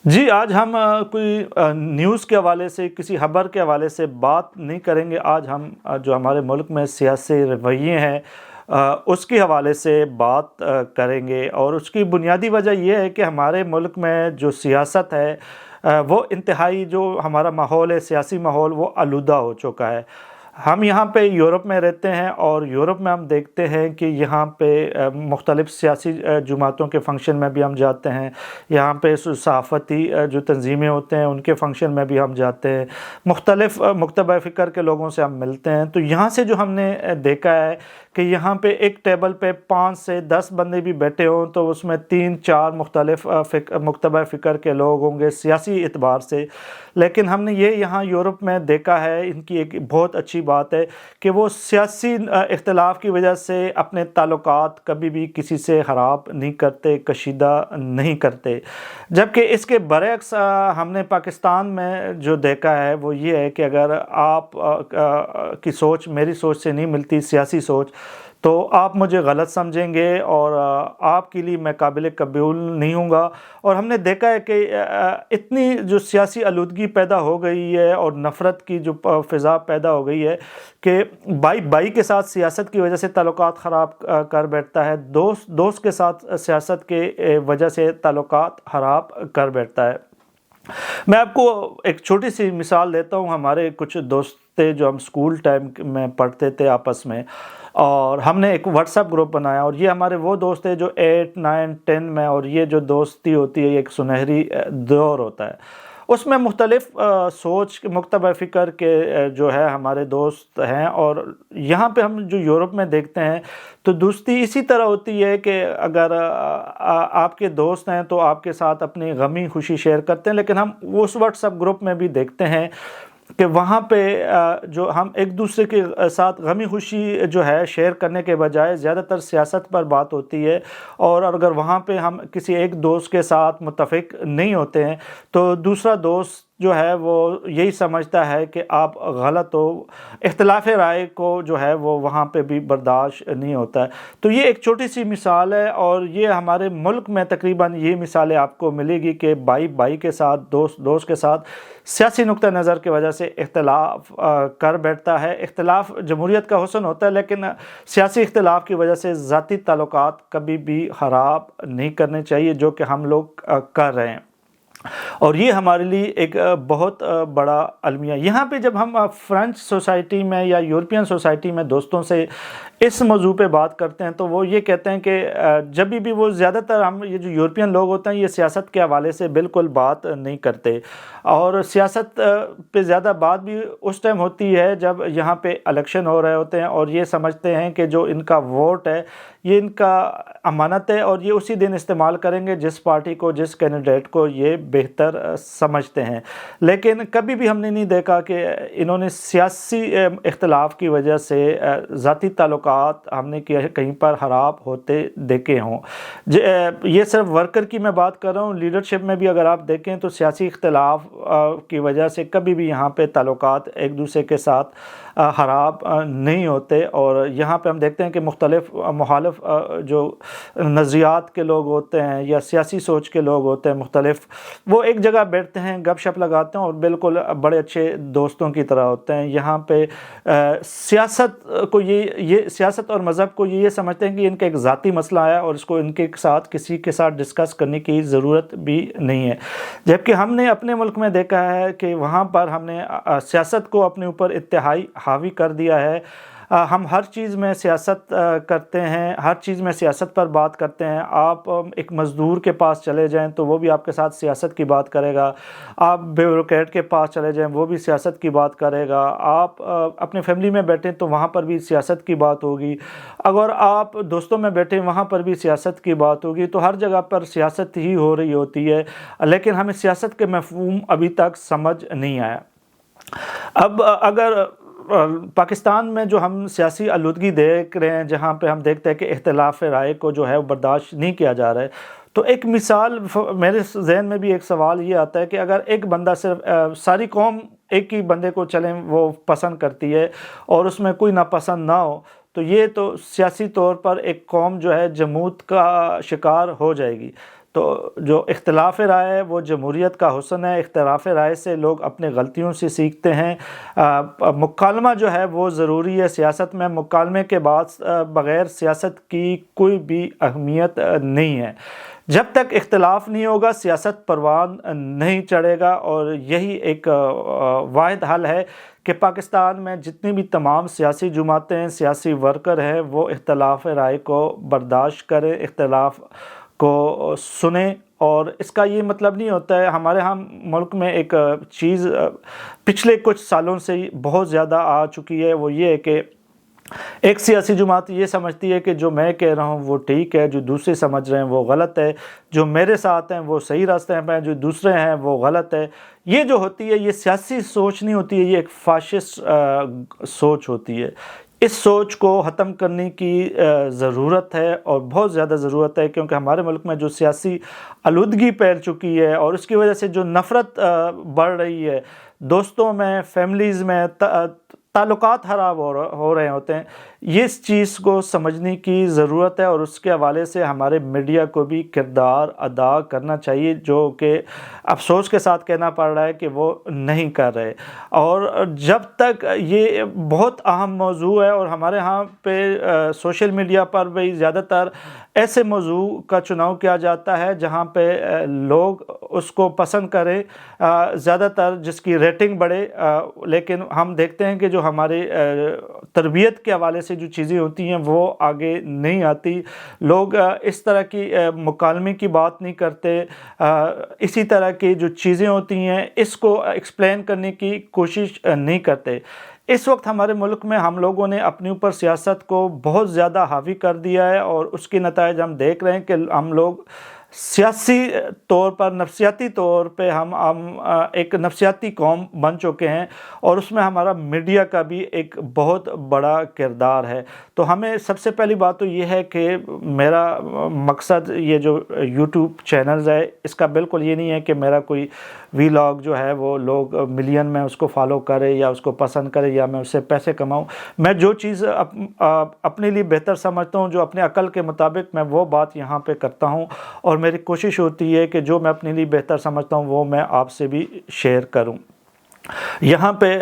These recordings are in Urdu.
جی، آج ہم کوئی نیوز کے حوالے سے، کسی خبر کے حوالے سے بات نہیں کریں گے۔ آج ہم جو ہمارے ملک میں سیاسی رویے ہیں اس کے حوالے سے بات کریں گے، اور اس کی بنیادی وجہ یہ ہے کہ ہمارے ملک میں جو سیاست ہے وہ انتہائی، جو ہمارا ماحول ہے، سیاسی ماحول، وہ آلودہ ہو چکا ہے۔ ہم یہاں پہ یورپ میں رہتے ہیں، اور یورپ میں ہم دیکھتے ہیں کہ یہاں پہ مختلف سیاسی جماعتوں کے فنکشن میں بھی ہم جاتے ہیں۔ یہاں پہ صحافتی جو تنظیمیں ہوتے ہیں ان کے فنکشن میں بھی ہم جاتے ہیں، مختلف مکتبہ فکر کے لوگوں سے ہم ملتے ہیں۔ تو یہاں سے جو ہم نے دیکھا ہے کہ یہاں پہ ایک ٹیبل پہ 5 سے 10 بندے بھی بیٹھے ہوں تو اس میں 3-4 مختلف مکتبہ فکر کے لوگ ہوں گے سیاسی اعتبار سے۔ لیکن ہم نے یہ یہاں یورپ میں دیکھا ہے، ان کی ایک بہت اچھی بات ہے کہ وہ سیاسی اختلاف کی وجہ سے اپنے تعلقات کبھی بھی کسی سے خراب نہیں کرتے، کشیدہ نہیں کرتے۔ جبکہ اس کے برعکس ہم نے پاکستان میں جو دیکھا ہے وہ یہ ہے کہ اگر آپ کی سوچ میری سوچ سے نہیں ملتی، سیاسی سوچ، تو آپ مجھے غلط سمجھیں گے اور آپ کے لیے میں قابل قبول نہیں ہوں گا۔ اور ہم نے دیکھا ہے کہ اتنی جو سیاسی آلودگی پیدا ہو گئی ہے اور نفرت کی جو فضا پیدا ہو گئی ہے کہ بائی کے ساتھ سیاست کی وجہ سے تعلقات خراب کر بیٹھتا ہے، دوست کے ساتھ سیاست کے وجہ سے تعلقات خراب کر بیٹھتا ہے۔ میں آپ کو ایک چھوٹی سی مثال دیتا ہوں۔ ہمارے کچھ دوست تھے جو ہم سکول ٹائم میں پڑھتے تھے آپس میں، اور ہم نے ایک واٹس ایپ گروپ بنایا، اور یہ ہمارے وہ دوست ہیں جو 8 9 10 میں، اور یہ جو دوستی ہوتی ہے ایک سنہری دور ہوتا ہے۔ اس میں مختلف سوچ مکتبہ فکر کے جو ہے ہمارے دوست ہیں، اور یہاں پہ ہم جو یورپ میں دیکھتے ہیں تو دوستی اسی طرح ہوتی ہے کہ اگر آپ کے دوست ہیں تو آپ کے ساتھ اپنی غمی خوشی شیئر کرتے ہیں، لیکن ہم اس واٹس ایپ گروپ میں بھی دیکھتے ہیں کہ وہاں پہ جو ہم ایک دوسرے کے ساتھ غمی خوشی جو ہے شیئر کرنے کے بجائے زیادہ تر سیاست پر بات ہوتی ہے، اور اگر وہاں پہ ہم کسی ایک دوست کے ساتھ متفق نہیں ہوتے ہیں تو دوسرا دوست جو ہے وہ یہی سمجھتا ہے کہ آپ غلط ہو، اختلاف رائے کو جو ہے وہ وہاں پہ بھی برداشت نہیں ہوتا ہے۔ تو یہ ایک چھوٹی سی مثال ہے، اور یہ ہمارے ملک میں تقریباً یہ مثالیں آپ کو ملے گی کہ بائی کے ساتھ، دوست کے ساتھ سیاسی نقطہ نظر کی وجہ سے اختلاف کر بیٹھتا ہے۔ اختلاف جمہوریت کا حسن ہوتا ہے، لیکن سیاسی اختلاف کی وجہ سے ذاتی تعلقات کبھی بھی خراب نہیں کرنے چاہیے، جو کہ ہم لوگ کر رہے ہیں۔ اور یہ ہمارے لیے ایک بہت بڑا المیہ۔ یہاں پہ جب ہم فرینچ سوسائٹی میں یا یورپین سوسائٹی میں دوستوں سے اس موضوع پہ بات کرتے ہیں تو وہ یہ کہتے ہیں کہ جب بھی وہ زیادہ تر ہم یہ جو یورپین لوگ ہوتے ہیں یہ سیاست کے حوالے سے بالکل بات نہیں کرتے، اور سیاست پہ زیادہ بات بھی اس ٹائم ہوتی ہے جب یہاں پہ الیکشن ہو رہے ہوتے ہیں، اور یہ سمجھتے ہیں کہ جو ان کا ووٹ ہے یہ ان کا امانت ہے، اور یہ اسی دن استعمال کریں گے جس پارٹی کو، جس کینڈیڈیٹ کو یہ بہتر سمجھتے ہیں۔ لیکن کبھی بھی ہم نے نہیں دیکھا کہ انہوں نے سیاسی اختلاف کی وجہ سے ذاتی تعلقات ہم نے کہیں پر خراب ہوتے دیکھے ہوں۔ یہ صرف ورکر کی میں بات کر رہا ہوں، لیڈرشپ میں بھی اگر آپ دیکھیں تو سیاسی اختلاف کی وجہ سے کبھی بھی یہاں پہ تعلقات ایک دوسرے کے ساتھ خراب نہیں ہوتے۔ اور یہاں پہ ہم دیکھتے ہیں کہ مختلف مخالف جو نظریات کے لوگ ہوتے ہیں یا سیاسی سوچ کے لوگ ہوتے ہیں مختلف، وہ ایک جگہ بیٹھتے ہیں، گپ شپ لگاتے ہیں، اور بالکل بڑے اچھے دوستوں کی طرح ہوتے ہیں۔ یہاں پہ سیاست کو یہ سیاست اور مذہب کو یہ سمجھتے ہیں کہ ان کا ایک ذاتی مسئلہ ہے، اور اس کو ان کے ساتھ کسی کے ساتھ ڈسکس کرنے کی ضرورت بھی نہیں ہے۔ جبکہ ہم نے اپنے ملک میں دیکھا ہے کہ وہاں پر ہم نے سیاست کو اپنے اوپر انتہائی حاوی کر دیا ہے۔ ہم ہر چیز میں سیاست کرتے ہیں، ہر چیز میں سیاست پر بات کرتے ہیں۔ آپ ایک مزدور کے پاس چلے جائیں تو وہ بھی آپ کے ساتھ سیاست کی بات کرے گا، آپ بیوروکریٹ کے پاس چلے جائیں وہ بھی سیاست کی بات کرے گا، آپ اپنے فیملی میں بیٹھیں تو وہاں پر بھی سیاست کی بات ہوگی، اگر آپ دوستوں میں بیٹھیں وہاں پر بھی سیاست کی بات ہوگی۔ تو ہر جگہ پر سیاست ہی ہو رہی ہوتی ہے، لیکن ہمیں سیاست کے مفہوم ابھی تک سمجھ نہیں آیا۔ اب اگر پاکستان میں جو ہم سیاسی آلودگی دیکھ رہے ہیں، جہاں پہ ہم دیکھتے ہیں کہ اختلاف رائے کو جو ہے وہ برداشت نہیں کیا جا رہا ہے، تو ایک مثال میرے ذہن میں بھی ایک سوال یہ آتا ہے کہ اگر ایک بندہ صرف ساری قوم ایک ہی بندے کو چلیں وہ پسند کرتی ہے اور اس میں کوئی ناپسند نہ ہو، تو یہ تو سیاسی طور پر ایک قوم جو ہے جمود کا شکار ہو جائے گی۔ تو جو اختلاف رائے ہے وہ جمہوریت کا حسن ہے. اختلاف رائے سے لوگ اپنے غلطیوں سے سیکھتے ہیں. مکالمہ جو ہے وہ ضروری ہے سیاست میں. مکالمے کے بعد بغیر سیاست کی کوئی بھی اہمیت نہیں ہے. جب تک اختلاف نہیں ہوگا سیاست پروان نہیں چڑھے گا. اور یہی ایک واحد حل ہے کہ پاکستان میں جتنی بھی تمام سیاسی جماعتیں ہیں, سیاسی ورکر ہیں, وہ اختلاف رائے کو برداشت کریں, اختلاف کو سنیں. اور اس کا یہ مطلب نہیں ہوتا ہے, ہمارے ہاں ملک میں ایک چیز پچھلے کچھ سالوں سے بہت زیادہ آ چکی ہے, وہ یہ ہے کہ ایک سیاسی جماعت یہ سمجھتی ہے کہ جو میں کہہ رہا ہوں وہ ٹھیک ہے, جو دوسرے سمجھ رہے ہیں وہ غلط ہے, جو میرے ساتھ ہیں وہ صحیح راستے پہ ہیں, جو دوسرے ہیں وہ غلط ہے. یہ جو ہوتی ہے یہ سیاسی سوچ نہیں ہوتی ہے, یہ ایک فاشسٹ سوچ ہوتی ہے. اس سوچ کو ختم کرنے کی ضرورت ہے اور بہت زیادہ ضرورت ہے, کیونکہ ہمارے ملک میں جو سیاسی آلودگی پھیل چکی ہے اور اس کی وجہ سے جو نفرت بڑھ رہی ہے, دوستوں میں, فیملیز میں تعلقات خراب ہو رہے ہوتے ہیں, یہ اس چیز کو سمجھنے کی ضرورت ہے. اور اس کے حوالے سے ہمارے میڈیا کو بھی کردار ادا کرنا چاہیے, جو کہ افسوس کے ساتھ کہنا پڑ رہا ہے کہ وہ نہیں کر رہے. اور جب تک یہ بہت اہم موضوع ہے, اور ہمارے ہاں پہ سوشل میڈیا پر بھی زیادہ تر ایسے موضوع کا چناؤ کیا جاتا ہے جہاں پہ لوگ اس کو پسند کریں, زیادہ تر جس کی ریٹنگ بڑھے. لیکن ہم دیکھتے ہیں کہ جو ہمارے تربیت کے حوالے سے جو چیزیں ہوتی ہیں وہ آگے نہیں آتی. لوگ اس طرح کی مکالمے کی بات نہیں کرتے, اسی طرح کی جو چیزیں ہوتی ہیں اس کو ایکسپلین کرنے کی کوشش نہیں کرتے. اس وقت ہمارے ملک میں ہم لوگوں نے اپنے اوپر سیاست کو بہت زیادہ حاوی کر دیا ہے, اور اس کے نتائج ہم دیکھ رہے ہیں کہ ہم لوگ سیاسی طور پر, نفسیاتی طور پہ ہم ایک نفسیاتی قوم بن چکے ہیں, اور اس میں ہمارا میڈیا کا بھی ایک بہت بڑا کردار ہے. تو ہمیں سب سے پہلی بات تو یہ ہے کہ میرا مقصد یہ جو یوٹیوب چینلز ہے اس کا بالکل یہ نہیں ہے کہ میرا کوئی ویلاگ جو ہے وہ لوگ ملین میں اس کو فالو کرے یا اس کو پسند کرے یا میں اس سے پیسے کماؤں. میں جو چیز اپنے لیے بہتر سمجھتا ہوں, جو اپنے عقل کے مطابق میں وہ بات یہاں پہ کرتا ہوں, اور میری کوشش ہوتی ہے کہ جو میں اپنے لیے بہتر سمجھتا ہوں وہ میں آپ سے بھی شیئر کروں. یہاں پہ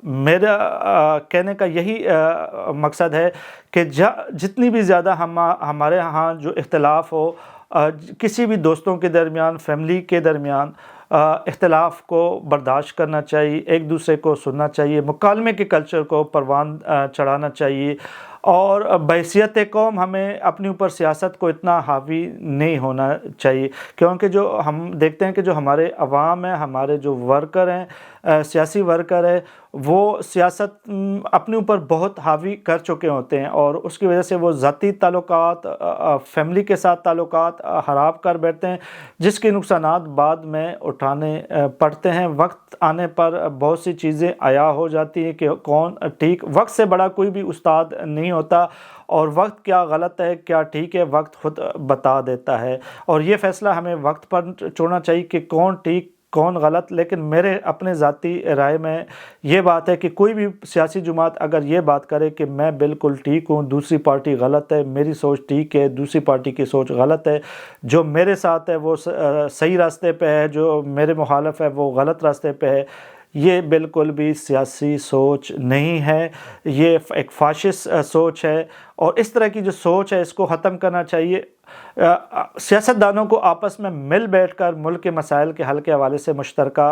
میرا کہنے کا یہی مقصد ہے کہ جتنی بھی زیادہ ہمارے ہاں جو اختلاف ہو, کسی بھی دوستوں کے درمیان, فیملی کے درمیان, اختلاف کو برداشت کرنا چاہیے, ایک دوسرے کو سننا چاہیے, مکالمے کے کلچر کو پروان چڑھانا چاہیے. اور بحیثیت قوم ہمیں اپنے اوپر سیاست کو اتنا حاوی نہیں ہونا چاہیے, کیونکہ جو ہم دیکھتے ہیں کہ جو ہمارے عوام ہیں, ہمارے جو ورکر ہیں, سیاسی ورکر ہیں, وہ سیاست اپنے اوپر بہت حاوی کر چکے ہوتے ہیں, اور اس کی وجہ سے وہ ذاتی تعلقات, فیملی کے ساتھ تعلقات خراب کر بیٹھتے ہیں, جس کے نقصانات بعد میں اٹھانے پڑتے ہیں. وقت آنے پر بہت سی چیزیں عیاں ہو جاتی ہیں کہ کون ٹھیک, وقت سے بڑا کوئی بھی استاد نہیں ہوتا, اور وقت کیا غلط ہے کیا ٹھیک ہے وقت خود بتا دیتا ہے. اور یہ فیصلہ ہمیں وقت پر چھوڑنا چاہیے کہ کون ٹھیک کون غلط. لیکن میرے اپنے ذاتی رائے میں یہ بات ہے کہ کوئی بھی سیاسی جماعت اگر یہ بات کرے کہ میں بالکل ٹھیک ہوں, دوسری پارٹی غلط ہے, میری سوچ ٹھیک ہے, دوسری پارٹی کی سوچ غلط ہے, جو میرے ساتھ ہے وہ صحیح راستے پہ ہے, جو میرے مخالف ہے وہ غلط راستے پہ ہے, یہ بالکل بھی سیاسی سوچ نہیں ہے, یہ ایک فاشسٹ سوچ ہے. اور اس طرح کی جو سوچ ہے اس کو ختم کرنا چاہیے. سیاستدانوں کو آپس میں مل بیٹھ کر ملک کے مسائل کے حل کے حوالے سے مشترکہ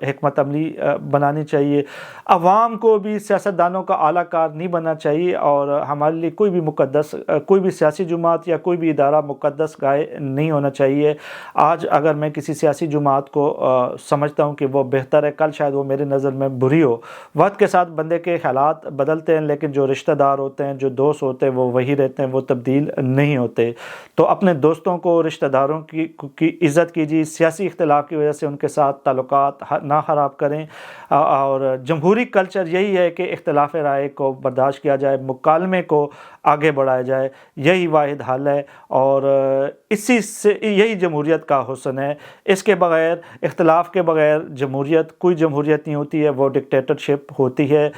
حکمت عملی بنانی چاہیے. عوام کو بھی سیاستدانوں کا اعلیٰ کار نہیں بننا چاہیے, اور ہمارے لیے کوئی بھی سیاسی جماعت یا کوئی بھی ادارہ مقدس گائے نہیں ہونا چاہیے. آج اگر میں کسی سیاسی جماعت کو سمجھتا ہوں کہ وہ بہتر ہے, کل شاید وہ میرے نظر میں بری ہو. وقت کے ساتھ بندے کے خیالات بدلتے ہیں, لیکن جو رشتہ دار ہوتے ہیں, جو دوست ہوتے ہیں وہ وہی رہتے ہیں, وہ تبدیل نہیں ہوتے. تو اپنے دوستوں کو, رشتہ داروں کی عزت کیجیے, سیاسی اختلاف کی وجہ سے ان کے ساتھ تعلقات نہ خراب کریں. اور جمہوری کلچر یہی ہے کہ اختلاف رائے کو برداشت کیا جائے, مکالمے کو آگے بڑھایا جائے, یہی واحد حل ہے, اور اسی سے یہی جمہوریت کا حسن ہے. اس کے بغیر, اختلاف کے بغیر جمہوریت, کوئی جمہوریت نہیں ہوتی ہے, وہ ڈکٹیٹرشپ ہوتی ہے.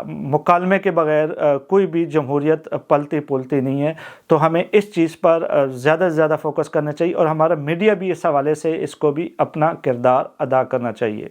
مکالمے کے بغیر کوئی بھی جمہوریت پلتی پھولتی نہیں ہے۔ تو ہمیں اس چیز پر زیادہ سے زیادہ فوکس کرنا چاہیے، اور ہمارا میڈیا بھی اس حوالے سے اس کو بھی اپنا کردار ادا کرنا چاہیے۔